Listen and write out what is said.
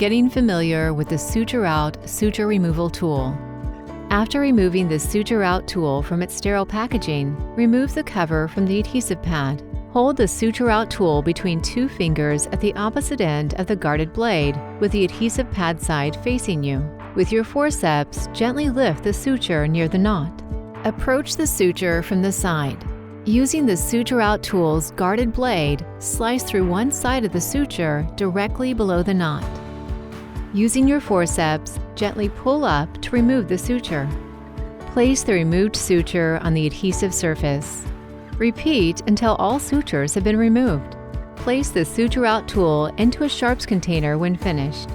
getting familiar with the SutureOut Suture Removal Tool. After removing the SutureOut tool from its sterile packaging, remove the cover from the adhesive pad. Hold the SutureOut tool between two fingers at the opposite end of the guarded blade, with the adhesive pad side facing you. With your forceps, gently lift the suture near the knot. Approach the suture from the side. Using the SutureOut tool's guarded blade, slice through one side of the suture directly below the knot. Using your forceps, gently pull up to remove the suture. Place the removed suture on the adhesive surface. Repeat until all sutures have been removed. Place the SutureOut tool into a sharps container when finished.